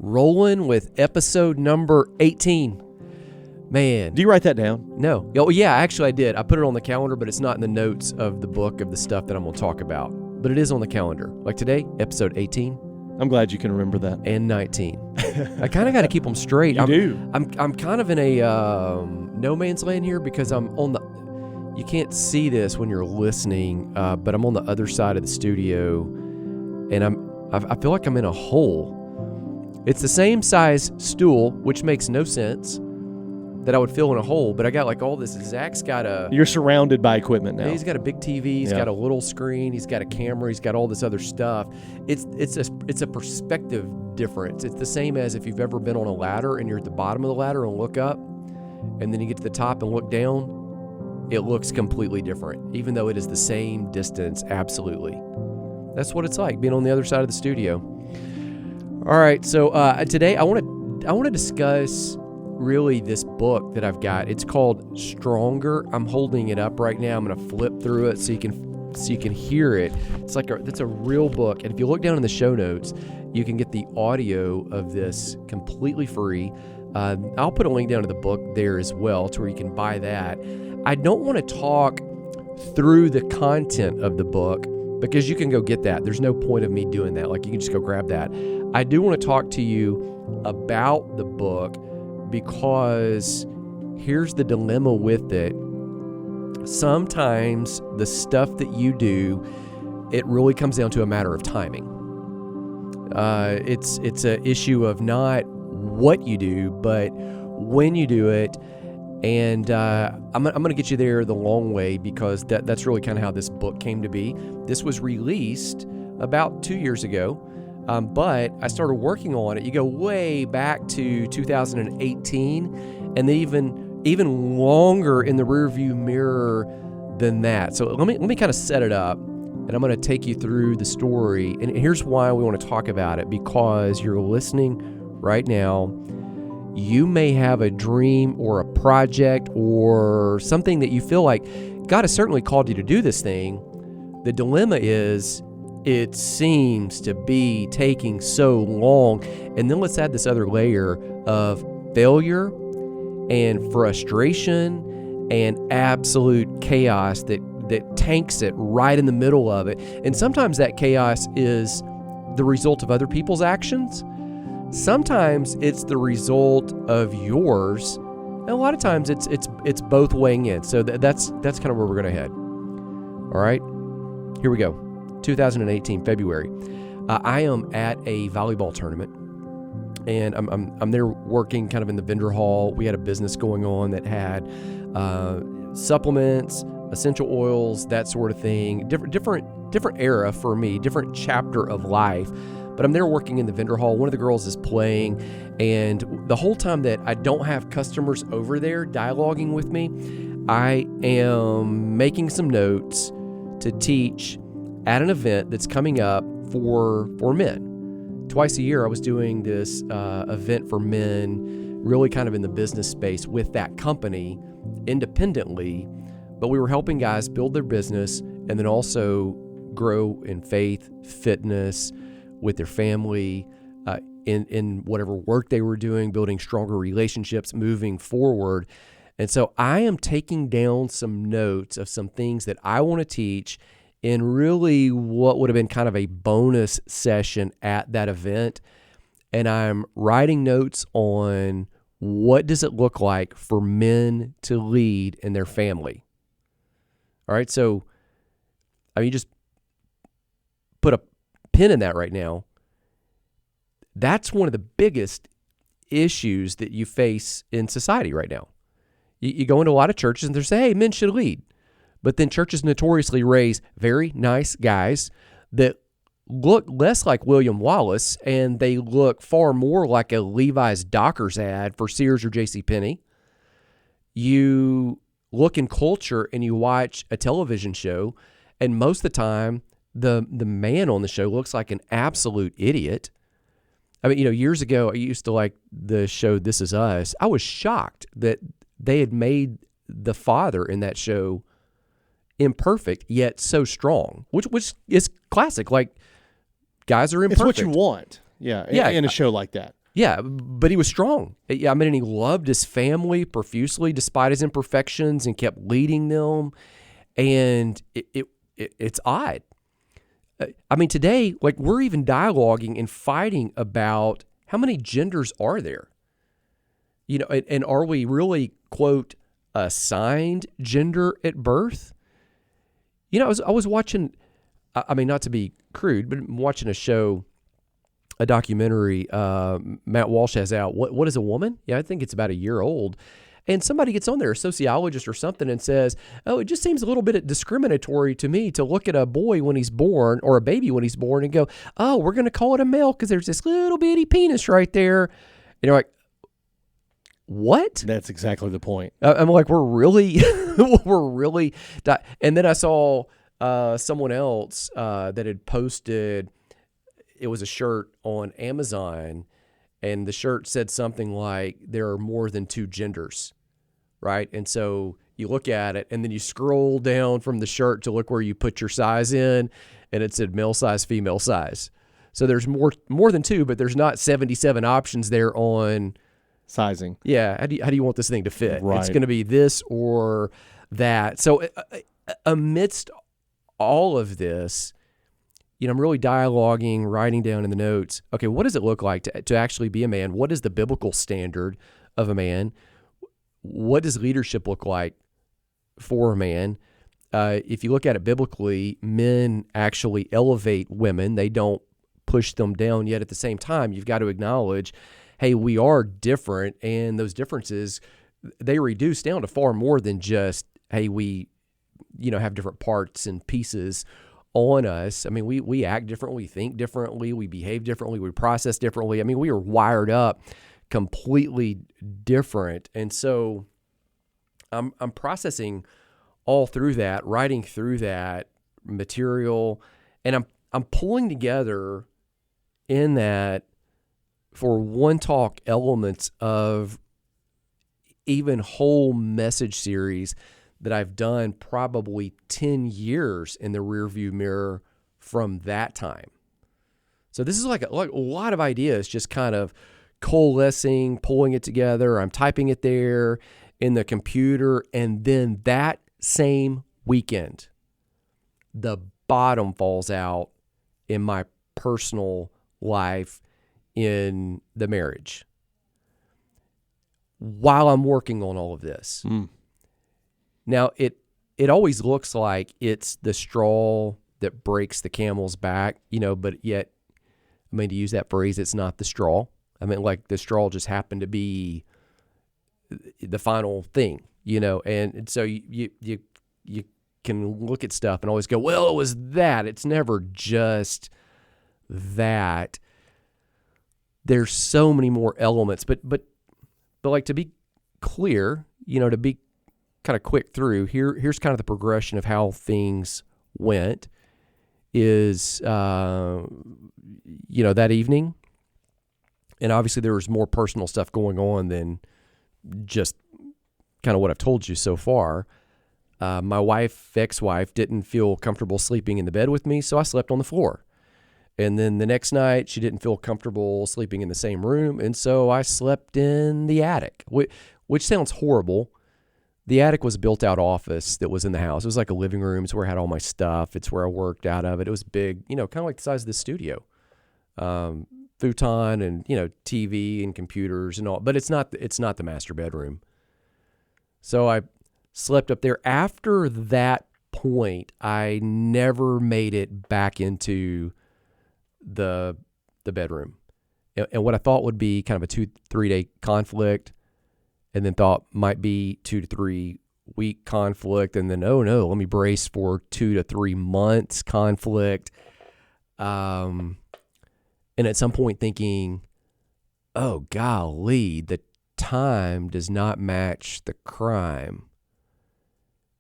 rolling with episode number 18. Man. Do you write that down? No. Oh, yeah, actually I did. I put it on the calendar, but it's not in the notes of the book of the stuff that I'm going to talk about. But it is on the calendar. Like today, episode 18. I'm glad you can remember that. And 19. I kind of got to keep them straight. You do. I'm kind of in a no man's land here because I'm on the... You can't see this when you're listening, but I'm on the other side of the studio, and I feel like I'm in a hole. It's the same size stool, which makes no sense that I would fill in a hole, but I got like all this. Zach's got a... You're surrounded by equipment now. He's got a big TV. He's got a little screen. He's got a camera. He's got all this other stuff. It's a perspective difference. It's the same as if you've ever been on a ladder and you're at the bottom of the ladder and look up, and then you get to the top and look down. It looks completely different, even though it is the same distance. Absolutely. That's what it's like being on the other side of the studio. All right, so today I want to discuss really this book that I've got. It's called Stronger. I'm holding it up right now. I'm going to flip through it so you can hear it. It's like that's a real book, and if you look down in the show notes, you can get the audio of this completely free. I'll put a link down to the book there as well, to where you can buy that. I don't want to talk through the content of the book because you can go get that. There's no point of me doing that. Like, you can just go grab that. I do want to talk to you about the book because here's the dilemma with it. Sometimes the stuff that you do, it really comes down to a matter of timing. It's an issue of not what you do, but when you do it. And I'm going to get you there the long way because that's really kind of how this book came to be. This was released about 2 years ago, but I started working on it. You go way back to 2018, and then even longer in the rearview mirror than that. So let me kind of set it up, and I'm going to take you through the story. And here's why we want to talk about it, because you're listening right now. You may have a dream or a project or something that you feel like God has certainly called you to do this thing. The dilemma is it seems to be taking so long. And then let's add this other layer of failure and frustration and absolute chaos that tanks it right in the middle of it. And sometimes that chaos is the result of other people's actions. Sometimes it's the result of yours, and a lot of times it's both weighing in. So that's kind of where we're going to head. All right, here we go. 2018 February. I am at a volleyball tournament, and I'm there working kind of in the vendor hall. We had a business going on that had supplements, essential oils, that sort of thing. Different era for me, different chapter of life. But I'm there working in the vendor hall. One of the girls is playing, and the whole time that I don't have customers over there dialoguing with me, I am making some notes to teach at an event that's coming up for men. Twice a year, I was doing this event for men, really kind of in the business space with that company independently, but we were helping guys build their business and then also grow in faith, fitness, with their family, in whatever work they were doing, building stronger relationships, moving forward. And so I am taking down some notes of some things that I want to teach in really what would have been kind of a bonus session at that event. And I'm writing notes on what does it look like for men to lead in their family. All right, so I mean, just put a pin in that right now. That's one of the biggest issues that you face in society right now. You go into a lot of churches and they say, hey, men should lead. But then churches notoriously raise very nice guys that look less like William Wallace, and they look far more like a Levi's Dockers ad for Sears or JCPenney. You look in culture and you watch a television show, and most of the time, the man on the show looks like an absolute idiot. I mean, years ago, I used to like the show This Is Us. I was shocked that they had made the father in that show imperfect, yet so strong, which is classic. Like, guys are imperfect. It's what you want. Yeah, in a show like that. Yeah, but he was strong. Yeah, I mean, and he loved his family profusely despite his imperfections and kept leading them. And it's odd. I mean, today, like, we're even dialoguing and fighting about how many genders are there? And are we really, quote, assigned gender at birth? I was watching, I mean, not to be crude, but I'm watching a documentary Matt Walsh has out. What is a woman? Yeah, I think it's about a year old. And somebody gets on there, a sociologist or something, and says, oh, it just seems a little bit discriminatory to me to look at a boy when he's born or a baby when he's born and go, oh, we're going to call it a male because there's this little bitty penis right there. And you're like, what? That's exactly the point. I'm like, we're really, and then I saw someone else that had posted, it was a shirt on Amazon, and the shirt said something like, there are more than two genders, right? And so you look at it, and then you scroll down from the shirt to look where you put your size in, and it said male size, female size. So there's more than two, but there's not 77 options there on sizing. Yeah, how do you want this thing to fit? Right. It's going to be this or that. So amidst all of this, I'm really dialoguing, writing down in the notes, okay, what does it look like to actually be a man? What is the biblical standard of a man? What does leadership look like for a man? If you look at it biblically, men actually elevate women. They don't push them down, yet at the same time, you've got to acknowledge, hey, we are different, and those differences, they reduce down to far more than just, hey, we, have different parts and pieces on us. I mean, we act differently, we think differently, we behave differently, we process differently. I mean, we are wired up completely different. And so I'm processing all through that, writing through that material, and I'm pulling together in that for one talk elements of even whole message series that I've done probably 10 years in the rearview mirror from that time. So this is like a lot of ideas just kind of coalescing, pulling it together. I'm typing it there in the computer, and then that same weekend, the bottom falls out in my personal life in the marriage while I'm working on all of this. Now, it always looks like it's the straw that breaks the camel's back, but yet, I mean, to use that phrase, it's not the straw. I mean, like the straw just happened to be the final thing, and so you can look at stuff and always go, well, it was that. It's never just that. There's so many more elements, but like, to be clear, to be kind of quick through here's kind of the progression of how things went is, that evening. And obviously there was more personal stuff going on than just kind of what I've told you so far. My ex-wife, didn't feel comfortable sleeping in the bed with me, so I slept on the floor. And then the next night, she didn't feel comfortable sleeping in the same room, and so I slept in the attic, which sounds horrible. The attic was a built-out office that was in the house. It was like a living room. It's where I had all my stuff. It's where I worked out of it. It was big, kind of like the size of the studio. Futon and, TV and computers and all. But it's not the master bedroom. So I slept up there. After that point, I never made it back into the bedroom. And what I thought would be kind of a 2-3 day conflict, and then thought might be 2 to 3 week conflict, and then, oh no, let me brace for 2 to 3 months conflict. And at some point thinking, oh golly, the time does not match the crime.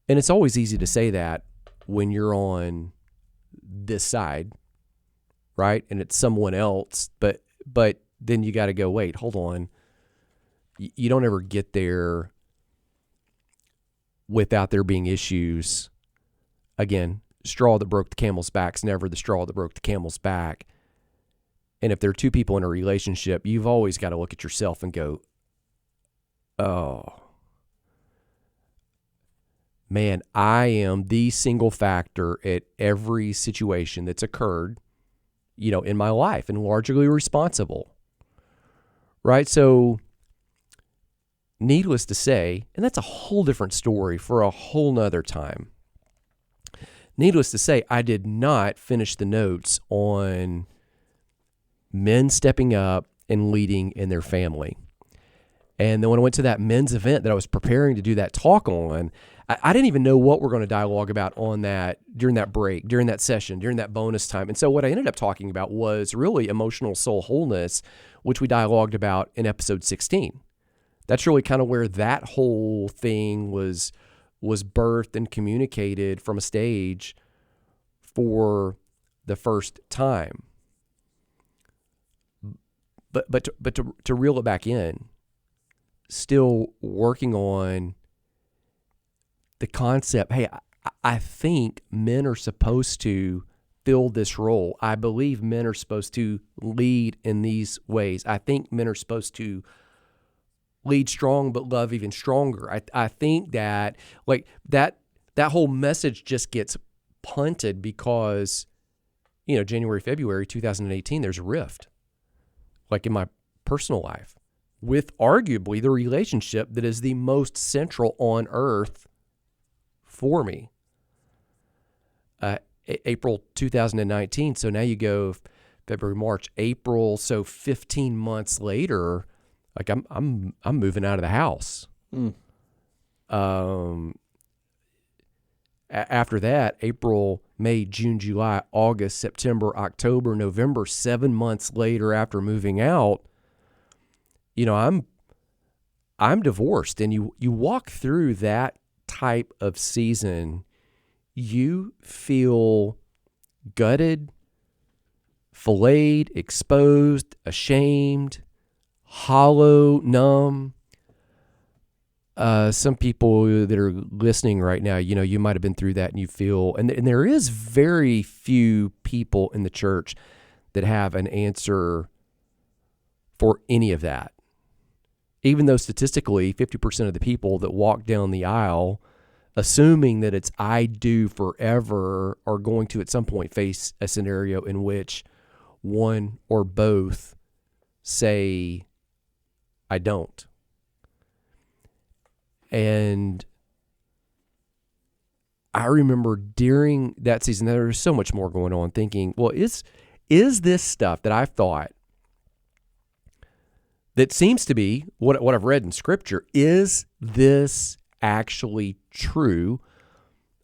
And it's always easy to say that when you're on this side, right? And it's someone else, but then you got to go, wait, hold on. You don't ever get there without there being issues. Again, straw that broke the camel's back is never the straw that broke the camel's back. And if there are two people in a relationship, you've always got to look at yourself and go, oh, man, I am the single factor at every situation that's occurred, in my life, and largely responsible. Right? So, needless to say, and that's a whole different story for a whole nother time. Needless to say, I did not finish the notes on men stepping up and leading in their family. And then when I went to that men's event that I was preparing to do that talk on, I didn't even know what we're going to dialogue about on that during that break, during that session, during that bonus time. And so what I ended up talking about was really emotional soul wholeness, which we dialogued about in episode 16. That's really kind of where that whole thing was birthed and communicated from a stage for the first time. But to reel it back in, still working on the concept, hey, I think men are supposed to fill this role. I believe men are supposed to lead in these ways. I think men are supposed to lead strong but love even stronger. I think that that whole message just gets punted because, January, February 2018, there's a rift, like in my personal life, with arguably the relationship that is the most central on earth for me. April 2019. So now you go February, March, April. So 15 months later, like I'm moving out of the house. After that, April, May, June, July, August, September, October, November, 7 months later after moving out, I'm divorced. And you walk through that type of season, you feel gutted, filleted, exposed, ashamed, hollow, numb. Some people that are listening right now, you might have been through that and you feel, and there is very few people in the church that have an answer for any of that. Even though statistically 50% of the people that walk down the aisle, assuming that it's I do forever, are going to at some point face a scenario in which one or both say, I don't. And I remember during that season, there was so much more going on, thinking, well, is this stuff that I've thought that seems to be what I've read in Scripture, is this actually true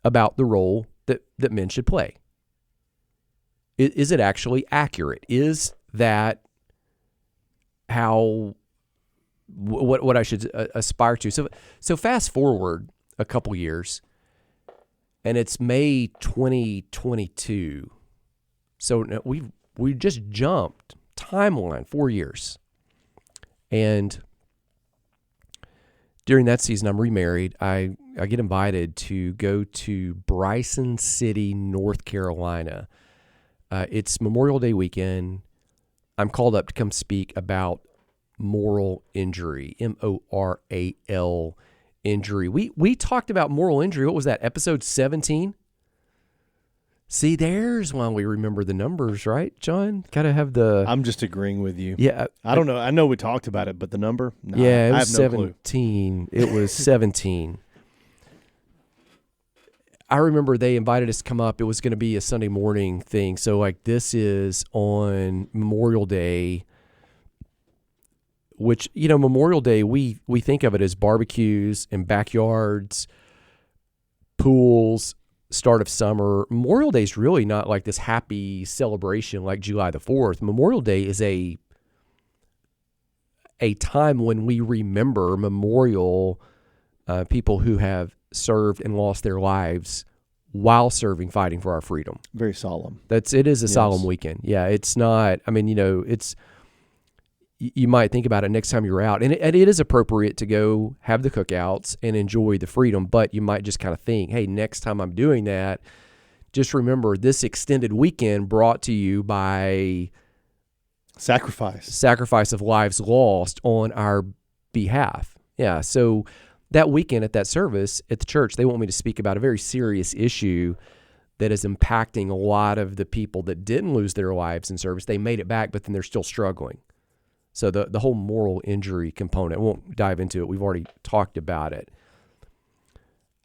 about the role that men should play? Is it actually accurate? Is that how what I should aspire to? So fast forward a couple years, and it's May 2022. So we just jumped timeline 4 years. And during that season, I'm remarried. I get invited to go to Bryson City, North Carolina. It's Memorial Day weekend. I'm called up to come speak about moral injury, M-O-R-A-L injury. We talked about moral injury. What was that, episode 17? See, there's why we remember the numbers, right, John? Gotta have the... I'm just agreeing with you. Yeah. I don't know. I know we talked about it, but the number? No, yeah, it was I have no 17. clue. It was 17. I remember they invited us to come up. It was going to be a Sunday morning thing. So, this is on Memorial Day, which, Memorial Day, we think of it as barbecues and backyards, pools, start of summer. Memorial Day is really not like this happy celebration like July the 4th. Memorial Day is a time when we remember memorial people who have served and lost their lives while serving, fighting for our freedom. Very solemn. It is a Yes. solemn weekend. Yeah, it's not, it's, you might think about it next time you're out, and it is appropriate to go have the cookouts and enjoy the freedom, but you might just kind of think, hey, next time I'm doing that, just remember this extended weekend brought to you by Sacrifice of lives lost on our behalf. Yeah. So that weekend at that service at the church, they want me to speak about a very serious issue that is impacting a lot of the people that didn't lose their lives in service. They made it back, but then they're still struggling. So the whole moral injury component, I won't dive into it. We've already talked about it.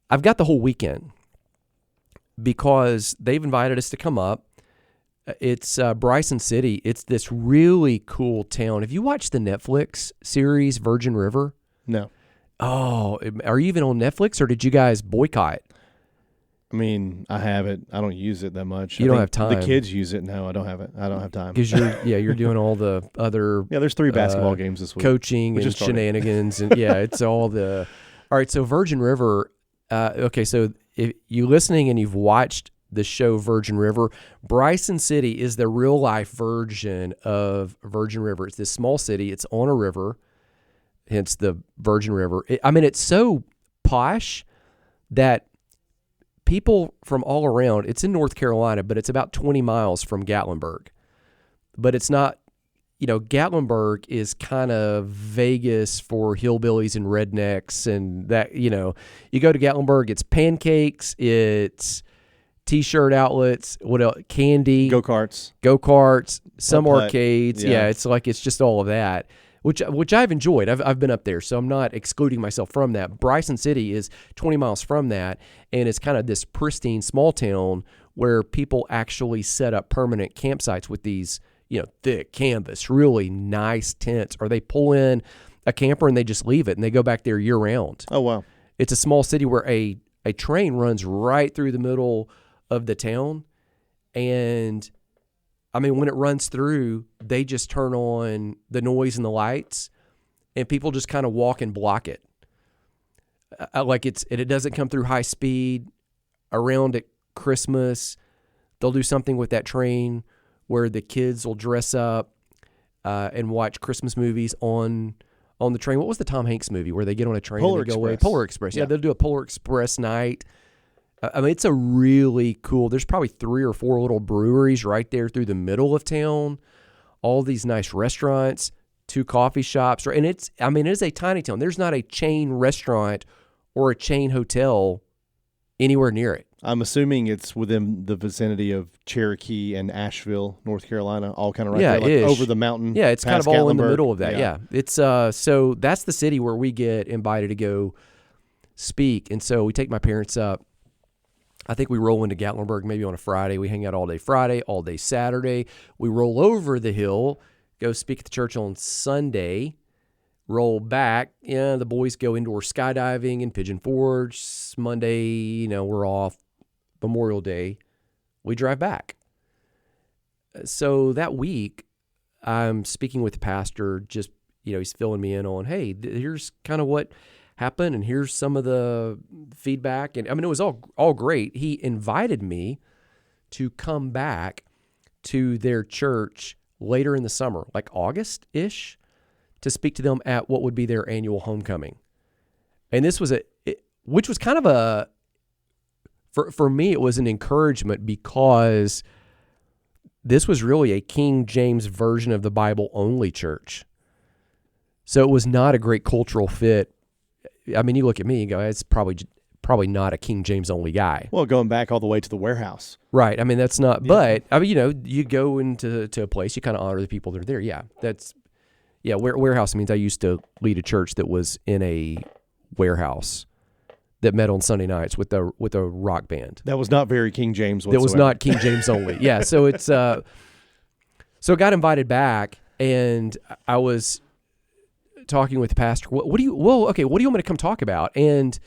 I've got the whole weekend because they've invited us to come up. It's Bryson City. It's this really cool town. Have you watched the Netflix series Virgin River? No. Oh, are you even on Netflix, or did you guys boycott? I mean, I have it. I don't use it that much. You don't have time. The kids use it. No, I don't have it. I don't have time. Because you're doing all the other there's 3 basketball games this week. Coaching and shenanigans, and it's all the. All right, so Virgin River. Okay, so if you're listening and you've watched the show Virgin River, Bryson City is the real life version of Virgin River. It's this small city. It's on a river, hence the Virgin River. It's so posh that people from all around, it's in North Carolina, but it's about 20 miles from Gatlinburg. But it's not, Gatlinburg is kind of Vegas for hillbillies and rednecks, and that, you go to Gatlinburg, it's pancakes, it's T-shirt outlets, what else? Candy, go-karts, some arcades. Yeah, it's just all of that, which I've enjoyed. I've been up there, so I'm not excluding myself from that. Bryson City is 20 miles from that, and it's kind of this pristine small town where people actually set up permanent campsites with these, thick canvas, really nice tents, or they pull in a camper and they just leave it and they go back there year round. Oh, wow. It's a small city where a train runs right through the middle of the town, and when it runs through, they just turn on the noise and the lights, and people just kind of walk and block it. It doesn't come through high speed. Around at Christmas, they'll do something with that train where the kids will dress up and watch Christmas movies on the train. What was the Tom Hanks movie where they get on a train and they go away? Polar Express. Yeah, they'll do a Polar Express night. It's a really cool, there's probably 3 or 4 little breweries right there through the middle of town, all these nice restaurants, 2 coffee shops, and it is a tiny town. There's not a chain restaurant or a chain hotel anywhere near it. I'm assuming it's within the vicinity of Cherokee and Asheville, North Carolina, all kind of right there, over the mountain. Yeah, it's kind of all in the middle of that. Yeah. It's so that's the city where we get invited to go speak, and so we take my parents up. I think we roll into Gatlinburg maybe on a Friday. We hang out all day Friday, all day Saturday. We roll over the hill, go speak at the church on Sunday, roll back. Yeah, the boys go indoor skydiving in Pigeon Forge. Monday, we're off. Memorial Day, we drive back. So that week, I'm speaking with the pastor, just, he's filling me in on, hey, here's kind of what happened, and here's some of the feedback. And it was all great. He invited me to come back to their church later in the summer, like August-ish, to speak to them at what would be their annual homecoming. And this was which was kind of for me, it was an encouragement, because this was really a King James version of the Bible only church. So it was not a great cultural fit. You look at me and go, it's probably not a King James only guy. Well, going back all the way to the warehouse. Right. That's not, but you go into a place, you kind of honor the people that are there. Yeah. Warehouse means I used to lead a church that was in a warehouse that met on Sunday nights with a rock band. That was not very King James whatsoever. That was not King James only. Yeah. So it's, so I got invited back, and I was talking with the pastor. What do you want me to come talk about? And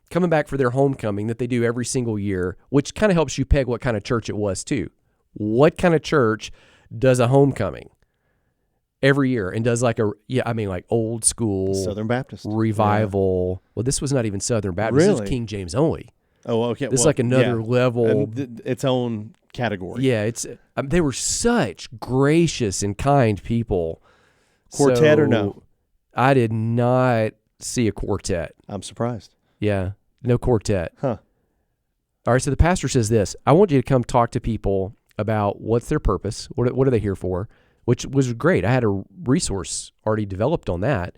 coming back for their homecoming that they do every single year, which kind of helps you peg what kind of church it was too. What kind of church does a homecoming every year and does like old school Southern Baptist revival? Yeah. Well, this was not even Southern Baptist. Really? This was King James only. Oh, okay. This is like another level. Its own category. Yeah, it's they were such gracious and kind people. Quartet or no? I did not see a quartet. I'm surprised. Yeah, no quartet. Huh. All right, so the pastor says this: I want you to come talk to people about what's their purpose, what are they here for, which was great. I had a resource already developed on that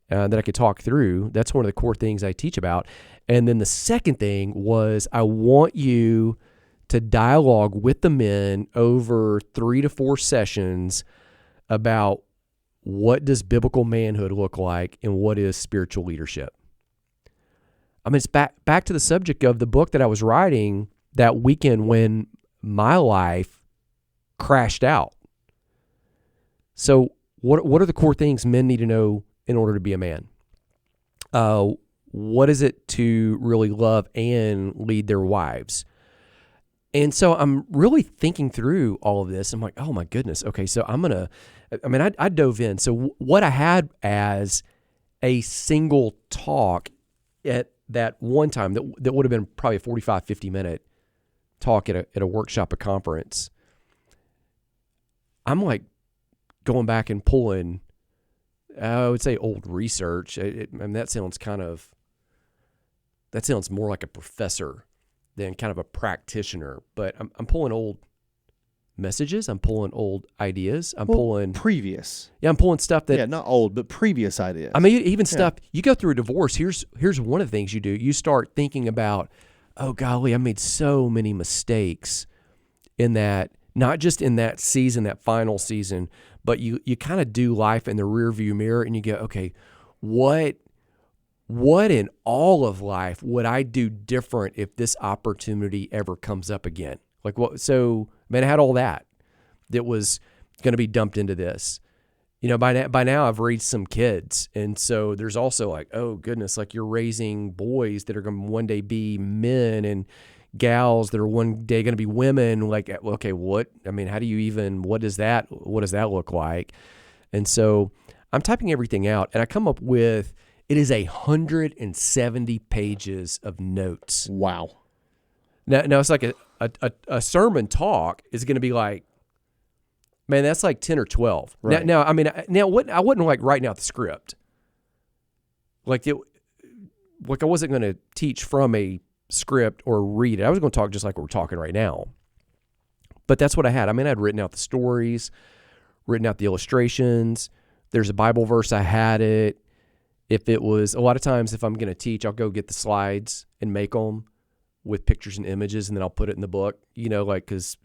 that I could talk through. That's one of the core things I teach about. And then the second thing was I want you to dialogue with the men over 3 to 4 sessions about what does biblical manhood look like and what is spiritual leadership. I mean, it's back to the subject of the book that I was writing that weekend when my life crashed out. So what are the core things men need to know in order to be a man? What is it to really love and lead their wives? And so I'm really thinking through all of this. I'm like, oh my goodness. Okay, so I dove in. So what I had as a single talk at that one time, that would have been probably a 45, 50-minute talk at a workshop, a conference, I'm like going back and pulling, I would say, old research. That sounds more like a professor than kind of a practitioner. But I'm pulling old messages. I'm pulling old ideas. I'm pulling previous. Yeah, I'm pulling stuff that not old, but previous ideas. I mean, even stuff you go through a divorce. Here's one of the things you do. You start thinking about, oh golly, I made so many mistakes in that. Not just in that season, that final season, but you kind of do life in the rearview mirror, and you go, okay, what in all of life would I do different if this opportunity ever comes up again? Like what? So, man, I had all that was going to be dumped into this. You know, by now I've raised some kids, and so there's also like, oh goodness, like you're raising boys that are going to one day be men and gals that are one day going to be women. Like, okay, what does that look like? And so I'm typing everything out, and I come up with, it is 170 pages of notes. Wow. Now it's like a sermon talk is going to be like, man, that's like 10 or 12. Right. Now I wasn't like writing out the script. Like I wasn't going to teach from a script or read it. I was going to talk just like we're talking right now. But that's what I had. I mean, I'd written out the stories, written out the illustrations. There's a Bible verse. I had it. If it was, a lot of times if I'm going to teach, I'll go get the slides and make them with pictures and images, and then I'll put it in the book, like, because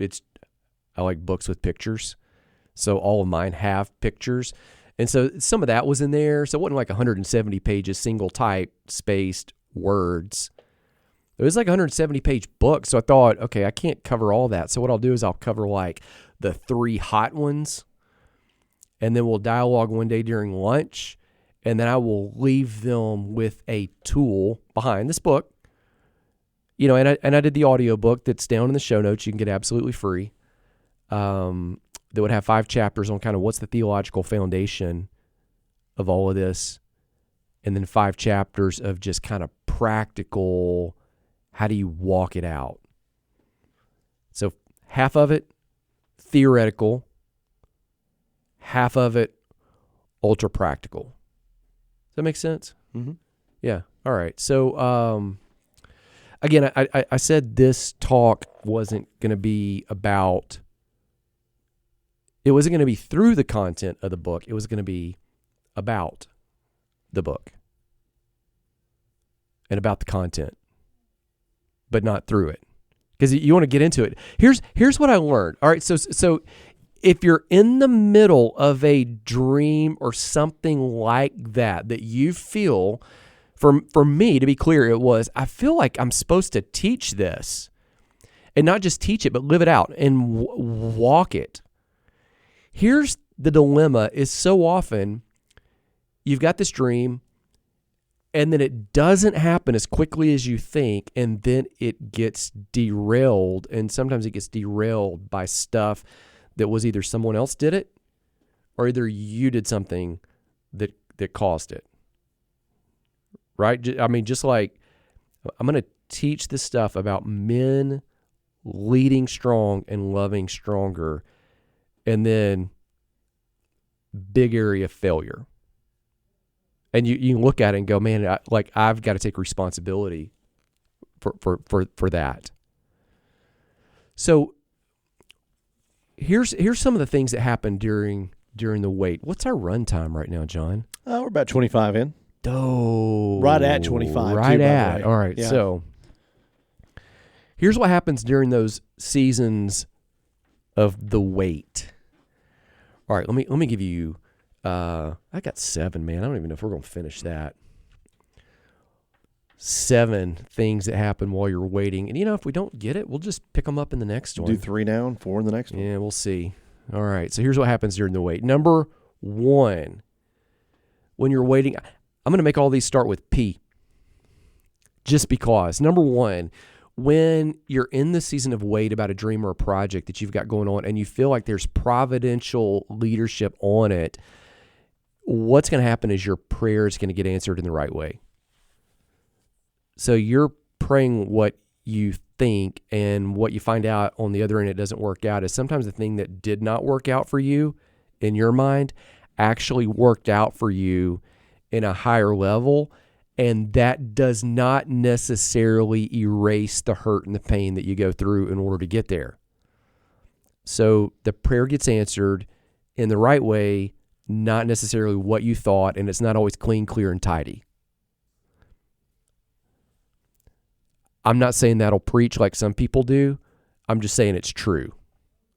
I like books with pictures. So all of mine have pictures. And so some of that was in there. So it wasn't like 170 pages, single type, spaced words. It was like a 170-page book, so I thought, okay, I can't cover all that. So what I'll do is I'll cover like the 3 hot ones, and then we'll dialogue one day during lunch, and then I will leave them with a tool behind this book. And I did the audio book that's down in the show notes. You can get absolutely free. That would have 5 chapters on kind of what's the theological foundation of all of this, and then 5 chapters of just kind of practical, how do you walk it out? So half of it theoretical, half of it ultra practical. Does that make sense? Mm-hmm. Yeah. All right. So again, I said this talk wasn't going to be about, it wasn't going to be through the content of the book. It was going to be about the book and about the content, but not through it, because you want to get into it. Here's what I learned. All right, so if you're in the middle of a dream or something like that you feel, for me, to be clear, I feel like I'm supposed to teach this, and not just teach it, but live it out and walk it. Here's the dilemma: is so often you've got this dream, and then it doesn't happen as quickly as you think, and then it gets derailed, and sometimes it gets derailed by stuff that was either someone else did it, or either you did something that caused it. Right? I mean, just like, I'm going to teach this stuff about men leading strong and loving stronger, and then big area of failure. And you look at it and go, man, I've got to take responsibility for that. So here's some of the things that happen during the wait. What's our run time right now, John? We're about 25 in. Oh, right at 25. Right too, at. by the way. All right. Yeah. So here's what happens during those seasons of the wait. All right. Let me give you. I got 7, man. I don't even know if we're going to finish that. 7 things that happen while you're waiting. And, if we don't get it, we'll just pick them up in the next one. Do 3 now and 4 in the next one. Yeah, we'll see. All right. So here's what happens during the wait. Number 1, when you're waiting, I'm going to make all these start with P. Just because. Number 1, when you're in the season of wait about a dream or a project that you've got going on and you feel like there's providential leadership on it, what's going to happen is your prayer is going to get answered in the right way. So you're praying what you think, and what you find out on the other end it doesn't work out is sometimes the thing that did not work out for you in your mind actually worked out for you in a higher level, and that does not necessarily erase the hurt and the pain that you go through in order to get there. So the prayer gets answered in the right way, not necessarily what you thought, and it's not always clean, clear, and tidy. I'm not saying that'll preach like some people do. I'm just saying it's true.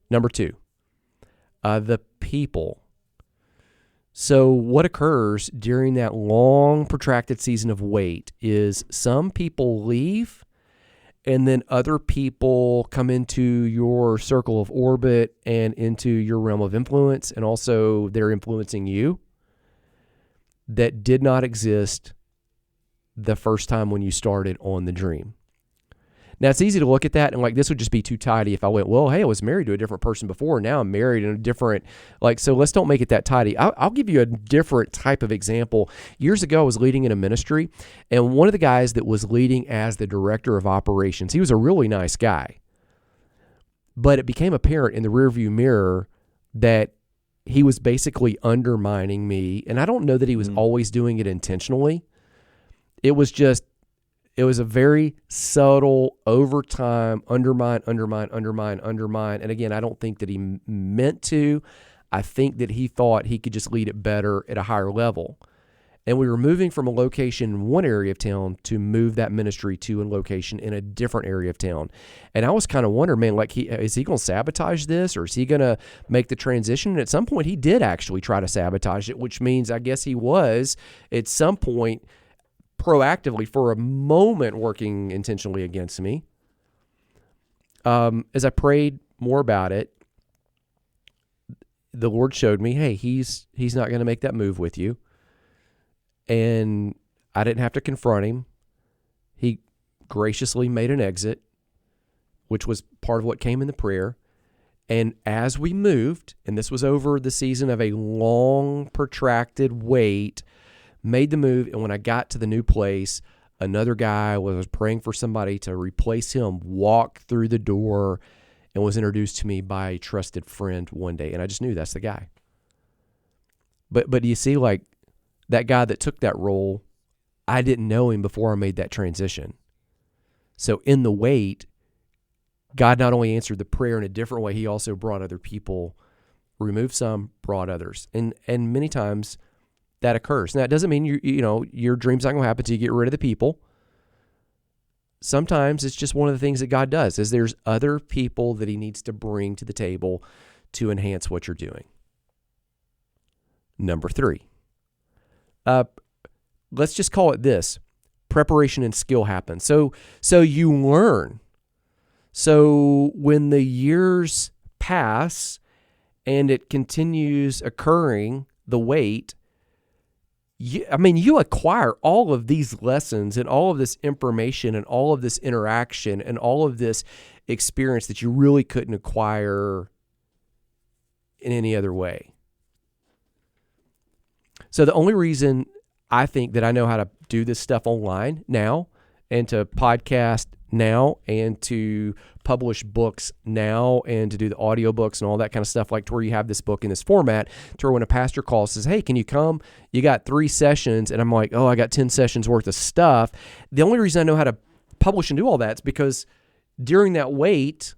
Number 2, the people. So what occurs during that long, protracted season of wait is some people leave, and then other people come into your circle of orbit and into your realm of influence, and also they're influencing you, that did not exist the first time when you started on the dream. Now, it's easy to look at that and this would just be too tidy if I went, well, hey, I was married to a different person before. Now I'm married in a different, so let's don't make it that tidy. I'll give you a different type of example. Years ago, I was leading in a ministry, and one of the guys that was leading as the director of operations, he was a really nice guy. But it became apparent in the rearview mirror that he was basically undermining me. And I don't know that he was always doing it intentionally. It was a very subtle, over time, undermine. And again, I don't think that he meant to. I think that he thought he could just lead it better at a higher level. And we were moving from a location in one area of town to move that ministry to a location in a different area of town. And I was kind of wondering, man, is he going to sabotage this, or is he going to make the transition? And at some point, he did actually try to sabotage it, which means I guess he was at some point proactively for a moment working intentionally against me. As I prayed more about it, the Lord showed me, hey, he's not going to make that move with you. And I didn't have to confront him. He graciously made an exit, which was part of what came in the prayer. And as we moved, and this was over the season of a long, protracted wait, made the move, and when I got to the new place, another guy was praying for somebody to replace him, walked through the door, and was introduced to me by a trusted friend one day, and I just knew that's the guy. But do you see, that guy that took that role, I didn't know him before I made that transition. So in the wait, God not only answered the prayer in a different way, he also brought other people, removed some, brought others, and many times that occurs. Now, it doesn't mean your dream's not going to happen until you get rid of the people. Sometimes it's just one of the things that God does, is there's other people that he needs to bring to the table to enhance what you're doing. Number 3. Let's just call it this. Preparation and skill happen. So you learn. So when the years pass and it continues occurring, the wait, you acquire all of these lessons and all of this information and all of this interaction and all of this experience that you really couldn't acquire in any other way. So the only reason I think that I know how to do this stuff online now, and to podcast now, and to publish books now, and to do the audiobooks and all that kind of stuff, to where you have this book in this format, to where when a pastor calls, says, hey, can you come? You got 3 sessions. And I'm like, oh, I got 10 sessions worth of stuff. The only reason I know how to publish and do all that is because during that wait,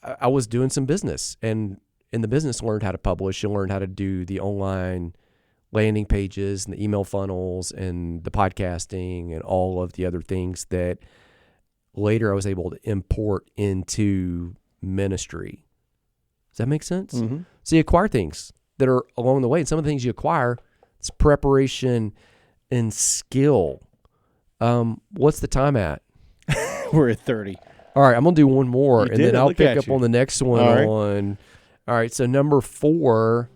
I was doing some business, and in the business learned how to publish and learned how to do the online landing pages and the email funnels and the podcasting and all of the other things that later I was able to import into ministry. Does that make sense? Mm-hmm. So you acquire things that are along the way, and some of the things you acquire, it's preparation and skill. What's the time at? We're at 30. All right, I'm going to do one more, and then I'll pick up on the next one. All right, so number 4,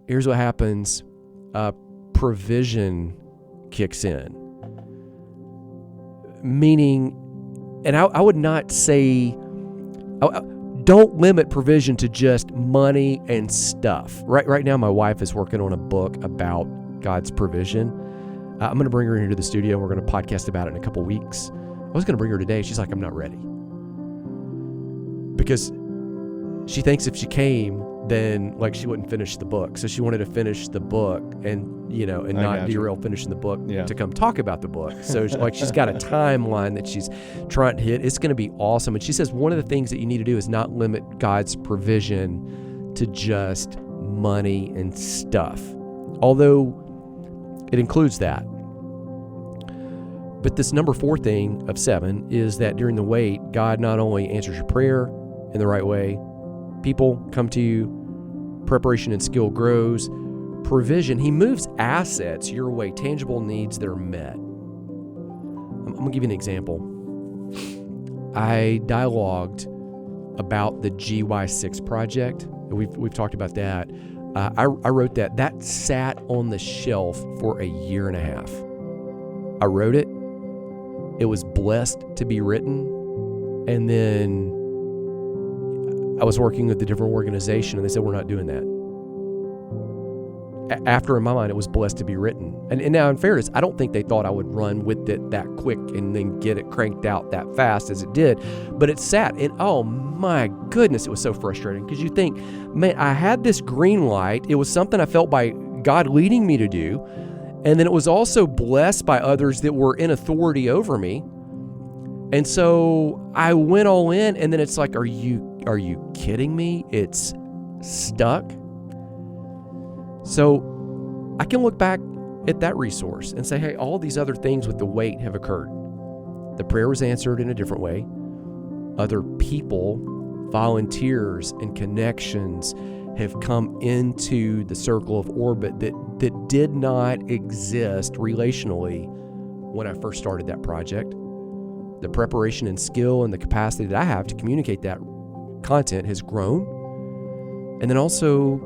here's what happens. Provision kicks in. Meaning, and I would not say, don't limit provision to just money and stuff. Right now, my wife is working on a book about God's provision. I'm going to bring her into the studio, and we're going to podcast about it in a couple weeks. I was going to bring her today. She's like, I'm not ready. Because she thinks if she came, then like she wouldn't finish the book. So she wanted to finish the book and not derail finishing the book to come talk about the book. So like she's got a timeline that she's trying to hit. It's going to be awesome. And she says one of the things that you need to do is not limit God's provision to just money and stuff. Although it includes that. But this number 4 thing of 7 is that during the wait, God not only answers your prayer in the right way, people come to you, preparation and skill grows, provision, he moves assets your way, tangible needs that are met. I'm going to give you an example. I dialogued about the GY6 project. We've talked about that. I wrote that. That sat on the shelf for a year and a half. I wrote it. It was blessed to be written. And then I was working with a different organization, and they said, we're not doing that. After, in my mind, it was blessed to be written. And now, in fairness, I don't think they thought I would run with it that quick and then get it cranked out that fast as it did. But it sat, and oh my goodness, it was so frustrating. Because you think, man, I had this green light. It was something I felt by God leading me to do. And then it was also blessed by others that were in authority over me. And so I went all in, and then it's like, are you kidding me? It's stuck. So I can look back at that resource and say, hey, all these other things with the wait have occurred. The prayer was answered in a different way. Other people, volunteers, and connections have come into the circle of orbit that did not exist relationally when I first started that project. The preparation and skill and the capacity that I have to communicate that content has grown. And then also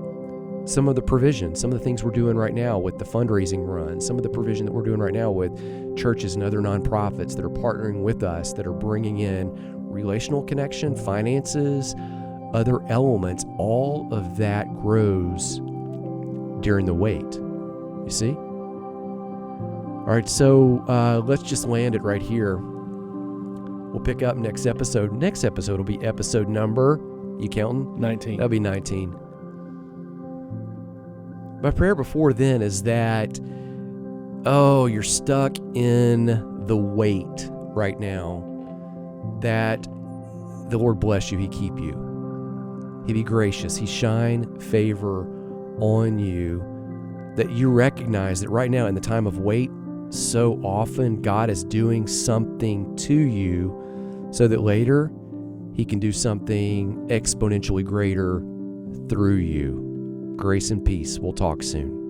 some of the provision, some of the things we're doing right now with the fundraising run, some of the provision that we're doing right now with churches and other nonprofits that are partnering with us, that are bringing in relational connection, finances, other elements, all of that grows during the wait. You see? All right, so let's just land it right here. We'll pick up next episode. Next episode will be episode number, you counting? 19. That'll be 19. My prayer before then is that, you're stuck in the wait right now, that the Lord bless you, He keep you. He be gracious, He shine favor on you, that you recognize that right now in the time of wait, so often God is doing something to you so that later He can do something exponentially greater through you. Grace and peace. We'll talk soon.